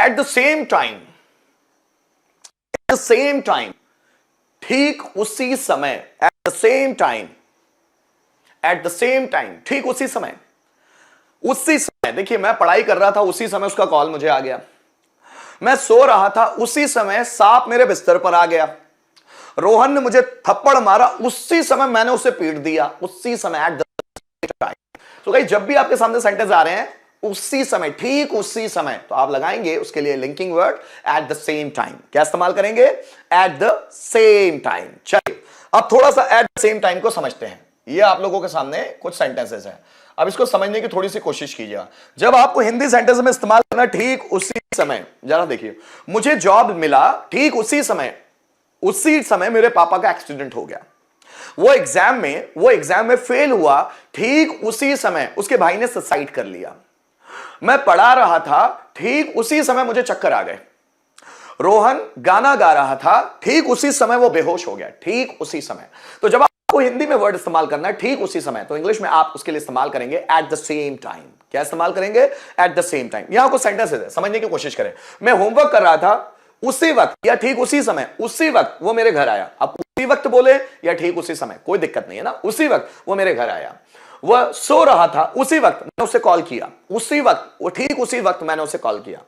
Eight the same time, at the same time, ठीक उसी समय, eight the same time, at the same time, ठीक उसी समय, उसी समय। देखिए मैं पढ़ाई कर रहा था, उसी समय उसका कॉल मुझे आ गया। मैं सो रहा था, उसी समय सांप मेरे बिस्तर पर आ गया। रोहन ने मुझे थप्पड़ मारा, उसी समय मैंने उसे पीट दिया, उसी समय, एट द टाइम। तो गाइस जब भी आपके सामने सेंटेंस आ रहे हैं उसी समय, ठीक उसी समय, तो आप लगाएंगे उसके लिए linking word at the same time. क्या इस्तेमाल करेंगे? Eight the same time. चलिए अब थोड़ा सा एट द सेम टाइम को समझते हैं। ये आप लोगों के सामने कुछ सेंटेंसेस हैं, अब इसको समझने की थोड़ी सी कोशिश कीजिएगा। जब आपको हिंदी सेंटेंस में इस्तेमाल करना ठीक उसी समय, जरा देखिए, मुझे जॉब मिला ठीक उसी समय, उसी समय मेरे पापा का एक्सीडेंट हो गया। वो एग्जाम में फेल हुआ, ठीक उसी समय उसके भाई ने सुसाइड कर लिया। मैं पढ़ा रहा था, ठीक उसी समय मुझे चक्कर आ गए। रोहन गाना गा रहा था, ठीक उसी समय वो बेहोश हो गया, ठीक उसी समय। तो जब आपको हिंदी में वर्ड इस्तेमाल करना है ठीक उसी समय, तो इंग्लिश में आप उसके लिए इस्तेमाल करेंगे एट द सेम टाइम। क्या इस्तेमाल करेंगे? Eight the same time. यहां कुछ सेंटेंसेस है, समझने की कोशिश करें। मैं होमवर्क कर रहा था, उसी वक्त या ठीक उसी समय, उसी वक्त वो मेरे घर आया। आप उसी वक्त बोले या ठीक उसी समय, कोई दिक्कत नहीं है ना। उसी वक्त वो मेरे घर आया। वह सो रहा था, उसी वक्त मैंने उसे कॉल किया, उसी वक्त, वो ठीक उसी वक्त मैंने उसे कॉल किया।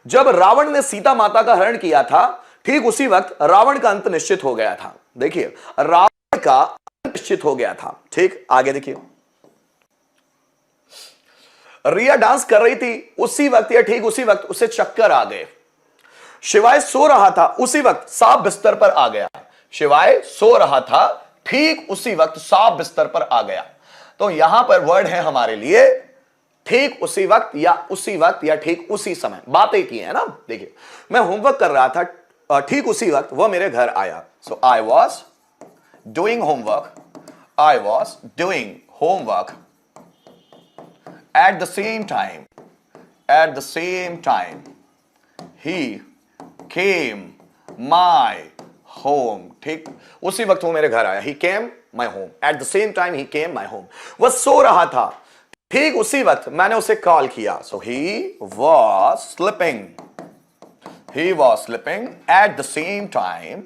जब रावण ने सीता माता का हरण किया था, ठीक उसी वक्त रावण का अंत निश्चित हो गया था। देखिए रावण का अंत निश्चित हो गया था। ठीक, आगे देखिए, रिया डांस कर रही थी, उसी वक्त या ठीक उसी वक्त उसे चक्कर आ गए। शिवाय सो रहा था, उसी वक्त सांप बिस्तर पर आ गया। शिवाय सो रहा था, ठीक उसी वक्त सांप बिस्तर पर आ गया। तो यहां पर वर्ड है हमारे लिए ठीक उसी वक्त या ठीक उसी समय। बात एक ही है ना। देखिए मैं होमवर्क कर रहा था, ठीक उसी वक्त वह मेरे घर आया। So I was doing homework, I was doing homework at the same time, at the same time he came my home। ठीक उसी वक्त वो मेरे घर आया। He came my home at the same time he came my home। वह सो रहा था, ठीक उसी वक्त मैंने उसे कॉल किया। So he was sleeping, he was sleeping at the same time,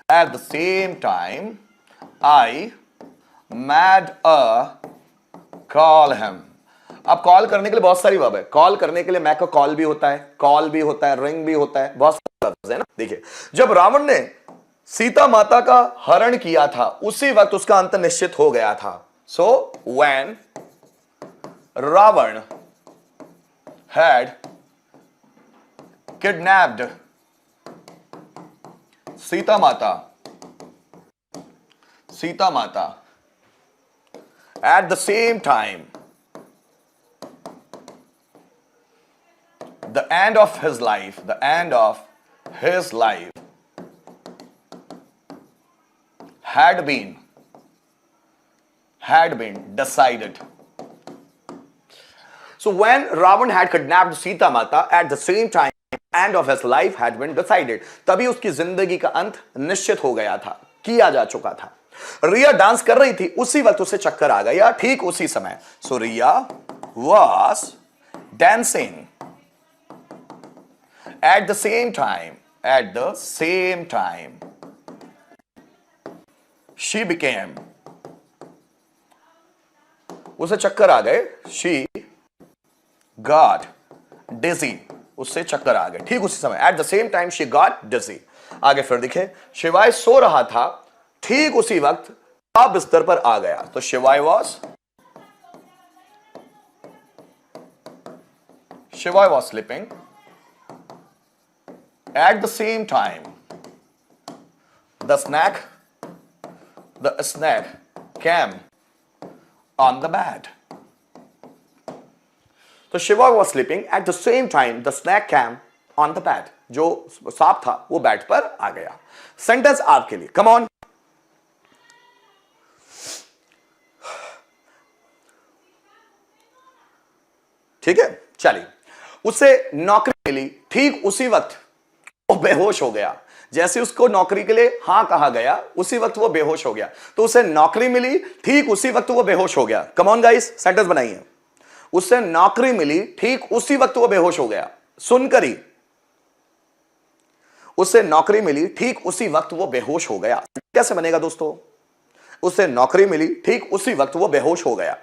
at the same time I made a call him। अब कॉल करने के लिए बहुत सारी वर्ब है। कॉल करने के लिए मैक का कॉल भी होता है, कॉल भी होता है, रिंग भी होता है, बहुत सारे लफ्ज है ना। देखिए जब रावण ने सीता माता का हरण किया था, उसी वक्त उसका अंत निश्चित हो गया था। So when Ravan had kidnapped Sita Mata at the same time, the end of his life, the end of his life had been decided। So when Ravan had kidnapped Sita Mata, at the same time end of his life had been decided। तभी उसकी जिंदगी का अंत निश्चित हो गया था, किया जा चुका था। रिया डांस कर रही थी, उसी वक्त उसे चक्कर आ गया, ठीक उसी समय। So Riya was dancing at the same time, at the same time she became, उसे चक्कर आ गए। she got dizzy, उससे चक्कर आ गए, ठीक उसी समय, at the same time she got dizzy। आगे फिर दिखे, शिवाय सो रहा था, ठीक उसी वक्त आप बिस्तर पर आ गया। तो शिवाय was sleeping at the same time the snake came on the bed। तो Shiva was sleeping at the same time the snake came on the bed। जो सांप था वो बेड पर आ गया। सेंटेंस आपके लिए, कम ऑन। ठीक है, चलिए। उसे नौकरी मिली, ठीक उसी वक्त वो बेहोश हो गया। जैसे उसको नौकरी के लिए हां कहा गया, उसी वक्त वो बेहोश हो गया। तो उसे नौकरी मिली, ठीक उसी वक्त वो बेहोश हो गया। कम ऑन गाइस, सेंटेंस बनाइए। उसे नौकरी मिली, ठीक उसी वक्त वो बेहोश हो गया। सुनकर ही उसे नौकरी मिली, ठीक उसी वक्त वो बेहोश हो गया। कैसे बनेगा दोस्तों? उसे नौकरी मिली, ठीक उसी वक्त वो बेहोश हो गया।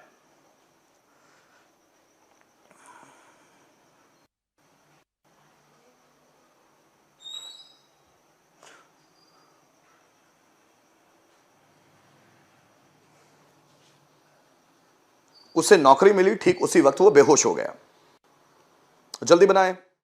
उसे नौकरी मिली, ठीक उसी वक्त वो बेहोश हो गया। जल्दी बनाएं।